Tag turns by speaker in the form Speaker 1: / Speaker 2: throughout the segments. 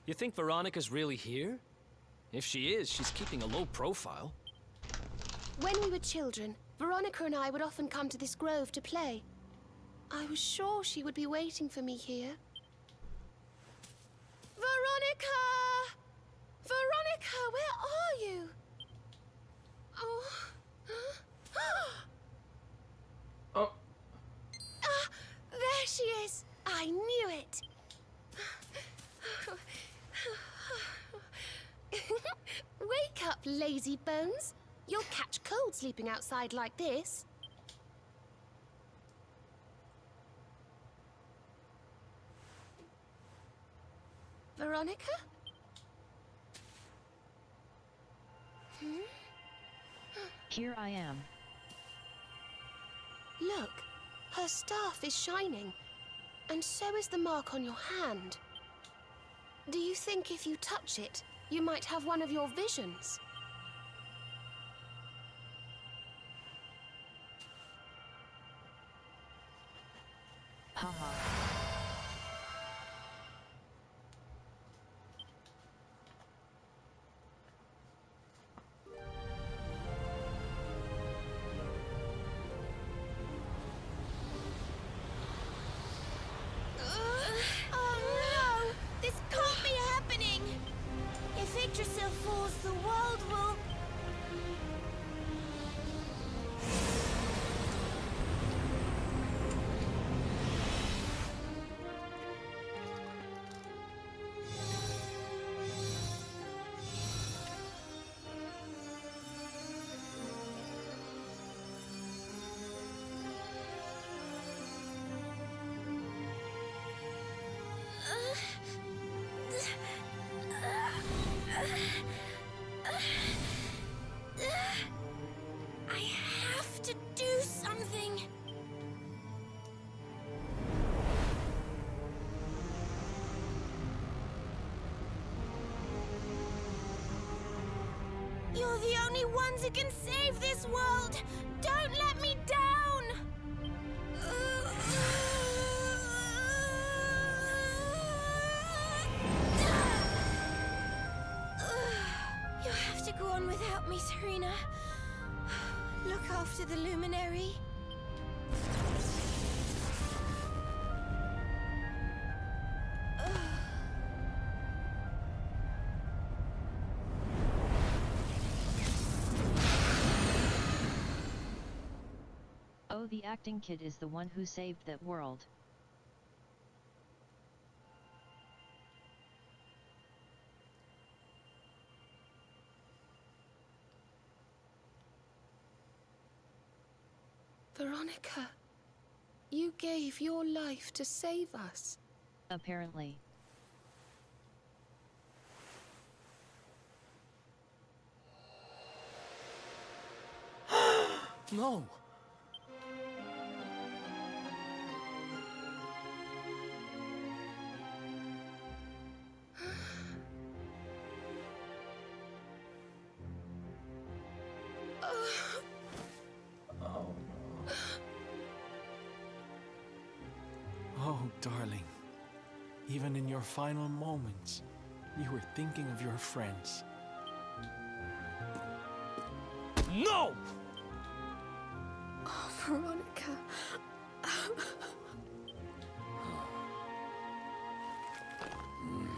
Speaker 1: You think Veronica's really here? If she is, she's keeping a low profile.
Speaker 2: When we were children, Veronica and I would often come to this grove to play. I was sure she would be waiting for me here. Veronica! Veronica, where are you? Oh.
Speaker 3: Oh.
Speaker 2: Ah, there she is. I knew it. Wake up, lazy bones. You'll catch cold sleeping outside like this. Veronica?
Speaker 4: Here I am.
Speaker 2: Look, her staff is shining, and so is the mark on your hand. Do you think if you touch it, you might have one of your visions?
Speaker 4: Haha.
Speaker 2: Oh no! This can't be happening! If Yggdrasil falls, the world will... I have to do something. You're the only ones who can save this world. Don't let me down. You have to go on without me, Serena. Look after the luminary.
Speaker 4: Oh, the acting kid is the one who saved that world.
Speaker 2: Veronica, you gave your life to save us.
Speaker 4: Apparently.
Speaker 1: No!
Speaker 3: Oh, darling. Even in your final moments, you were thinking of your friends.
Speaker 1: No!
Speaker 2: Oh, Veronica.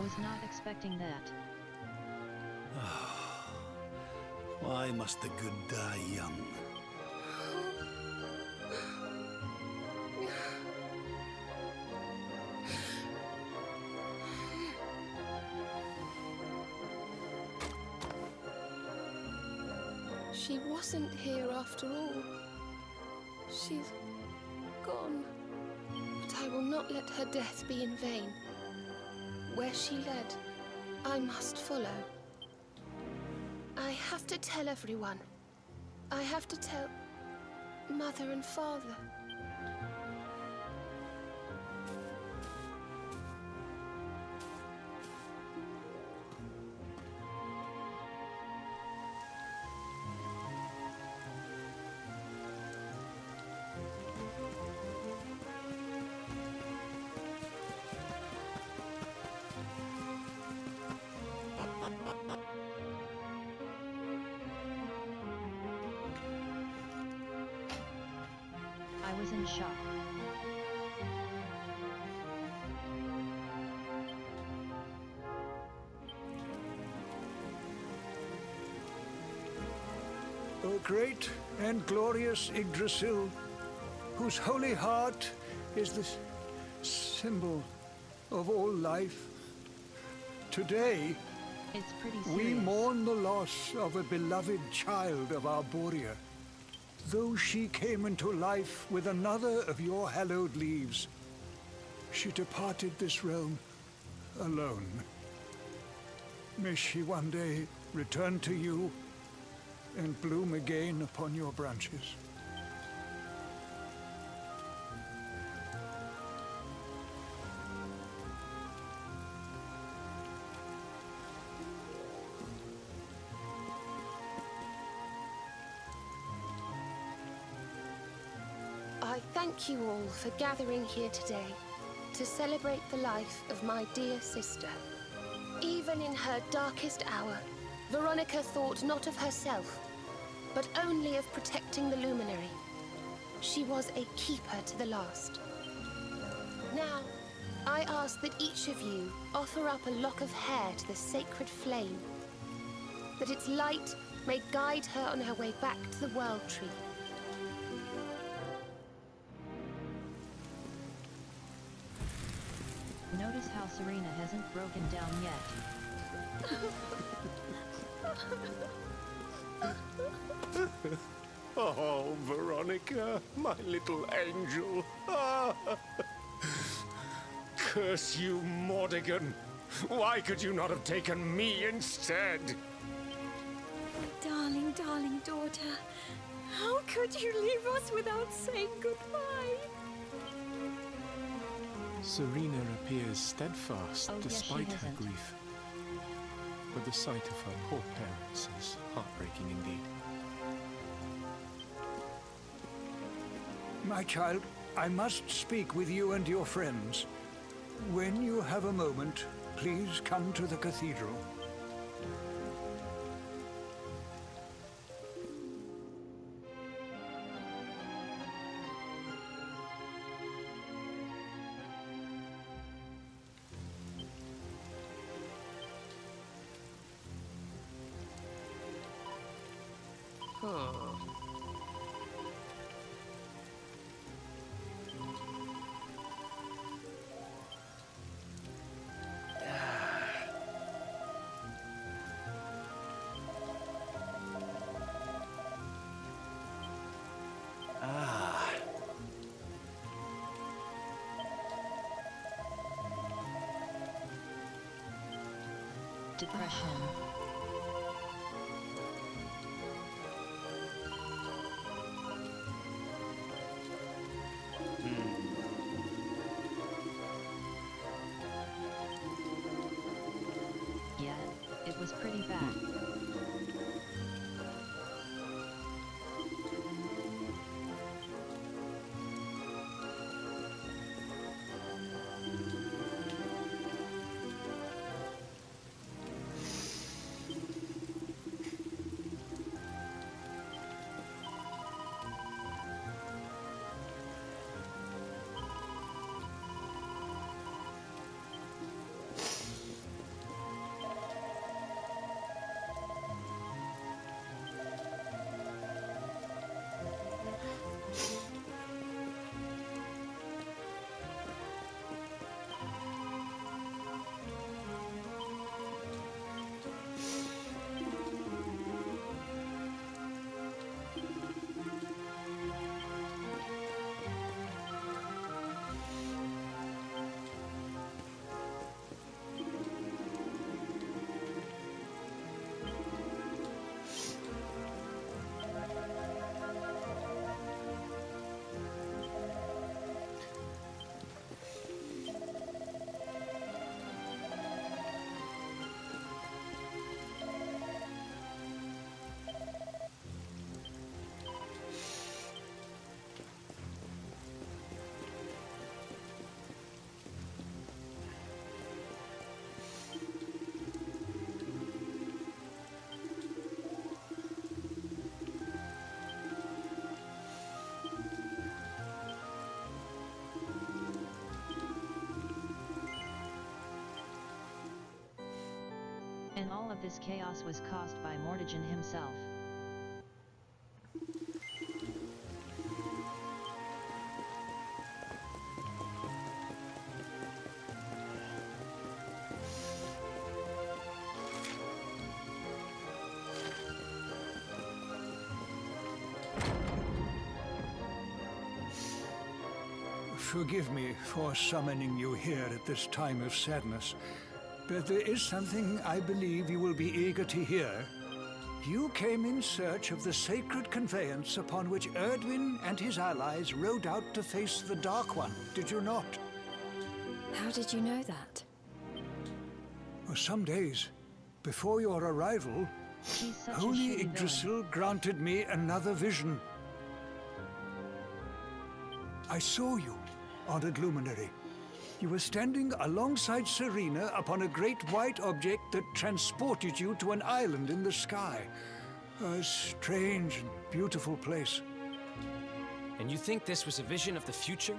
Speaker 4: Was not expecting that.
Speaker 5: Why must the good die young?
Speaker 2: She wasn't here after all. She's gone. But I will not let her death be in vain. Where she led, I must follow. I have to tell everyone. I have to tell Mother and Father.
Speaker 4: I was in shock.
Speaker 6: O great and glorious Yggdrasil, whose holy heart is the symbol of all life. Today,
Speaker 4: It's pretty
Speaker 6: we
Speaker 4: serious.
Speaker 6: mourn the loss of a beloved child of Arborea. Though she came into life with another of your hallowed leaves, she departed this realm alone. May she one day return to you and bloom again upon your branches.
Speaker 2: I thank you all for gathering here today to celebrate the life of my dear sister. Even in her darkest hour, Veronica thought not of herself, but only of protecting the Luminary. She was a keeper to the last. Now, I ask that each of you offer up a lock of hair to the sacred flame, that its light may guide her on her way back to the World Tree.
Speaker 4: Notice how Serena hasn't broken down yet.
Speaker 7: Oh, Veronica, my little angel. Curse you, Mordegon. Why could you not have taken me instead?
Speaker 8: Darling, darling daughter, how could you leave us without saying goodbye?
Speaker 3: Serena appears steadfast
Speaker 4: Oh, yes, she
Speaker 3: despite her
Speaker 4: hasn't.
Speaker 3: grief. But the sight of her poor parents is heartbreaking indeed.
Speaker 6: My child, I must speak with you and your friends. When you have a moment, please come to the cathedral.
Speaker 4: Depression. Yeah, it was pretty bad. And all of this chaos was caused by Mortigan himself.
Speaker 6: Forgive me for summoning you here at this time of sadness, but there is something I believe you will be eager to hear. You came in search of the sacred conveyance upon which Erdwin and his allies rode out to face the Dark One, did you not?
Speaker 8: How did you know that?
Speaker 6: For some days before your arrival,
Speaker 4: She's such a
Speaker 6: Holy
Speaker 4: shitty villain.
Speaker 6: Yggdrasil granted me another vision. I saw you, honored luminary. You were standing alongside Serena upon a great white object that transported you to an island in the sky. A strange and beautiful place.
Speaker 1: And you think this was a vision of the future?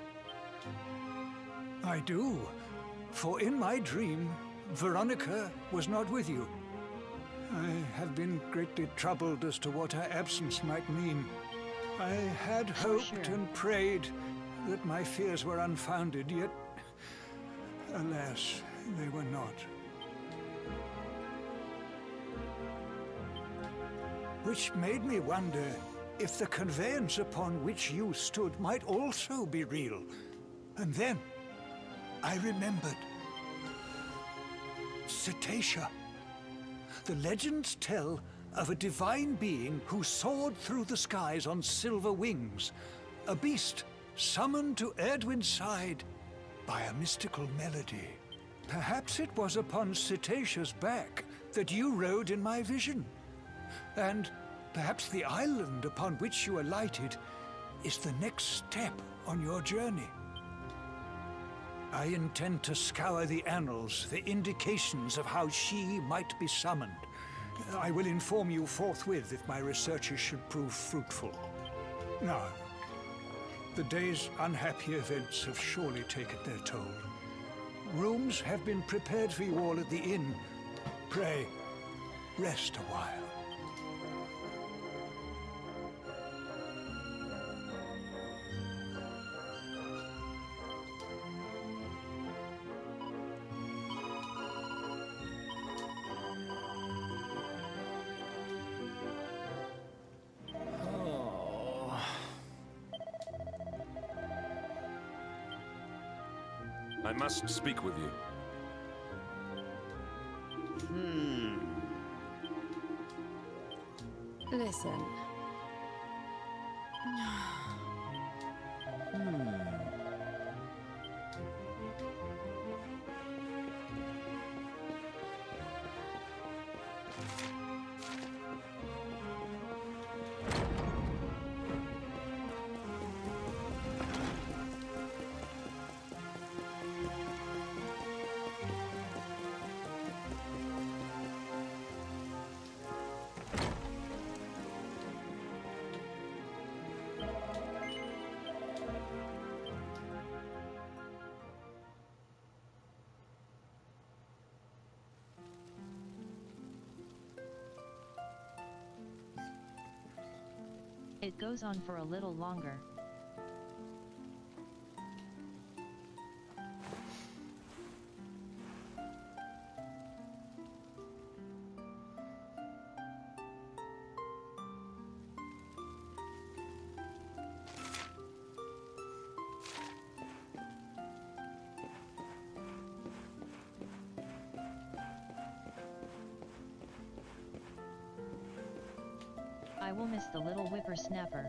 Speaker 6: I do, for in my dream, Veronica was not with you. I have been greatly troubled as to what her absence might mean. I had hoped
Speaker 4: Sure.
Speaker 6: and prayed that my fears were unfounded, yet, alas, they were not. Which made me wonder if the conveyance upon which you stood might also be real. And then I remembered. Cetacea. The legends tell of a divine being who soared through the skies on silver wings, a beast summoned to Erdwin's side by a mystical melody. Perhaps it was upon Cetacea's back that you rode in my vision. And perhaps the island upon which you alighted is the next step on your journey. I intend to scour the annals for indications of how she might be summoned. I will inform you forthwith if my researches should prove fruitful. Now, the day's unhappy events have surely taken their toll. Rooms have been prepared for you all at the inn. Pray, rest a while.
Speaker 7: I must speak with you.
Speaker 8: Listen.
Speaker 4: It goes on for a little longer. I will miss the little whippersnapper.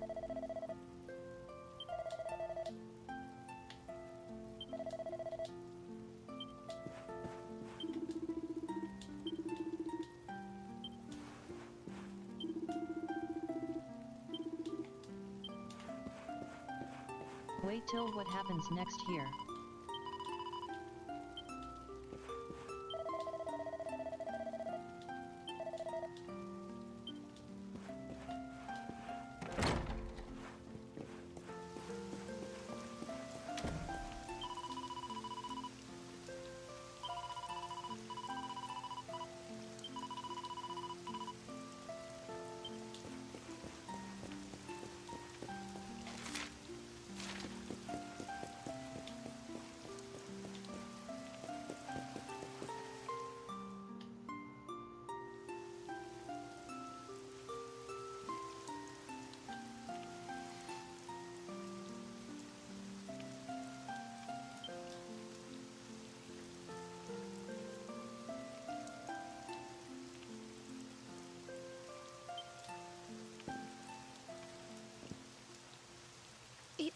Speaker 4: Wait till what happens next here.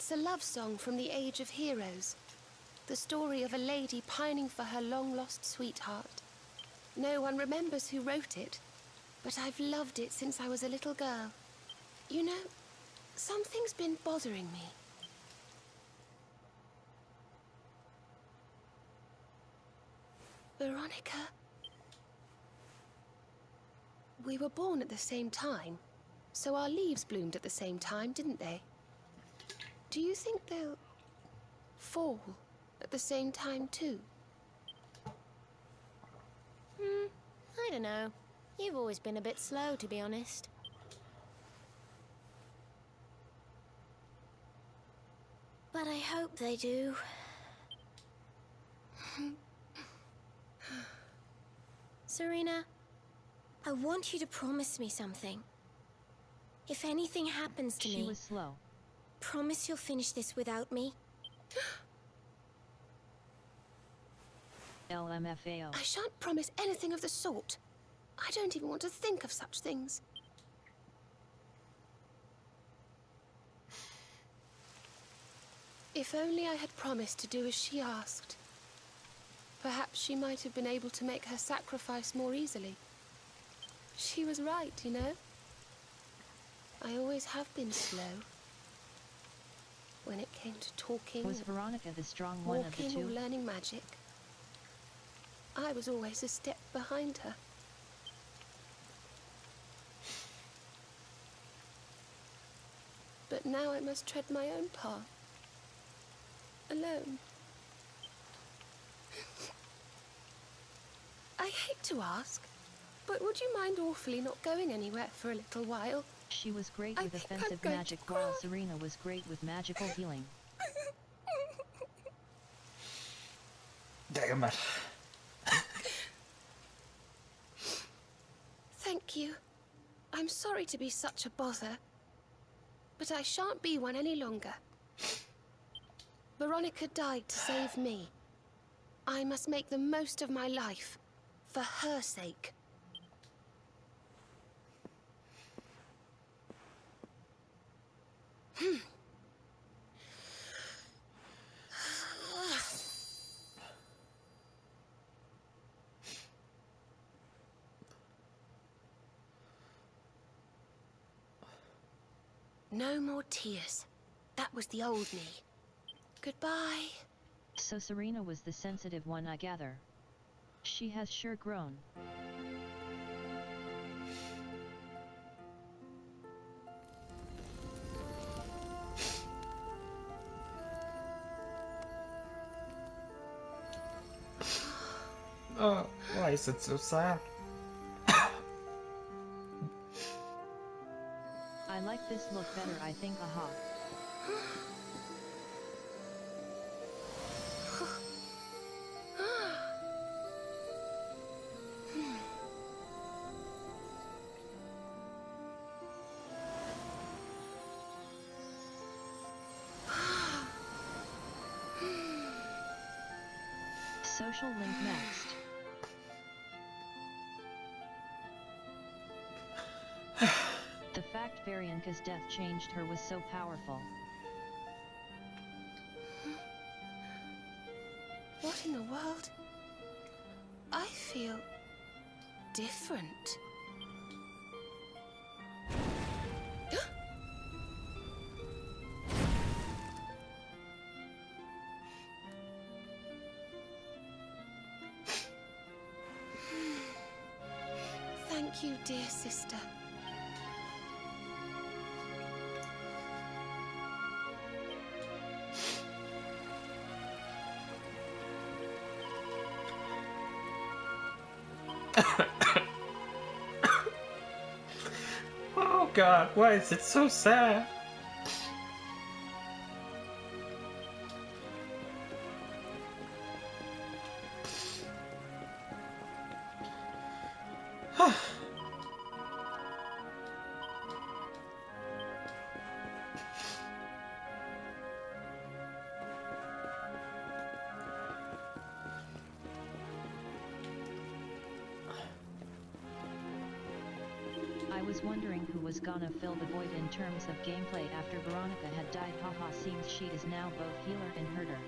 Speaker 2: It's a love song from the Age of Heroes. The story of a lady pining for her long-lost sweetheart. No one remembers who wrote it, but I've loved it since I was a little girl. You know, something's been bothering me. Veronica? We were born at the same time, so our leaves bloomed at the same time, didn't they? Do you think they'll fall at the same time too?
Speaker 9: I don't know. You've always been a bit slow, to be honest. But I hope they do. Serena, I want you to promise me something. If anything happens to me...
Speaker 4: She was slow.
Speaker 9: Promise you'll finish this without me?
Speaker 4: LMFAO.
Speaker 2: I shan't promise anything of the sort. I don't even want to think of such things. If only I had promised to do as she asked. Perhaps she might have been able to make her sacrifice more easily. She was right, you know. I always have been slow. When it came to talking,
Speaker 4: Was Veronica the strong one of the
Speaker 2: walking or
Speaker 4: two?
Speaker 2: learning magic, I was always a step behind her. But now I must tread my own path. Alone. I hate to ask, but would you mind awfully not going anywhere for a little while?
Speaker 4: She was great
Speaker 2: I
Speaker 4: with
Speaker 2: think I'm
Speaker 4: offensive
Speaker 2: going to
Speaker 4: magic,
Speaker 2: cry.
Speaker 4: while Serena was great with magical healing.
Speaker 10: Dagmar.
Speaker 2: Thank you. I'm sorry to be such a bother, but I shan't be one any longer. Veronica died to save me. I must make the most of my life, for her sake. No more tears. That was the old me. Goodbye.
Speaker 4: So Serena was the sensitive one, I gather. She has sure grown.
Speaker 10: Oh, why is it so sad?
Speaker 4: I like this look better, I think, aha. Social link next. The fact Varianka's death changed her was so powerful.
Speaker 2: What in the world? I feel different. Thank you, dear sister.
Speaker 10: Oh god, why is it so sad?
Speaker 4: I I was wondering who was gonna fill the void in terms of gameplay after Veronica had died. Haha, seems she is now both healer and herder.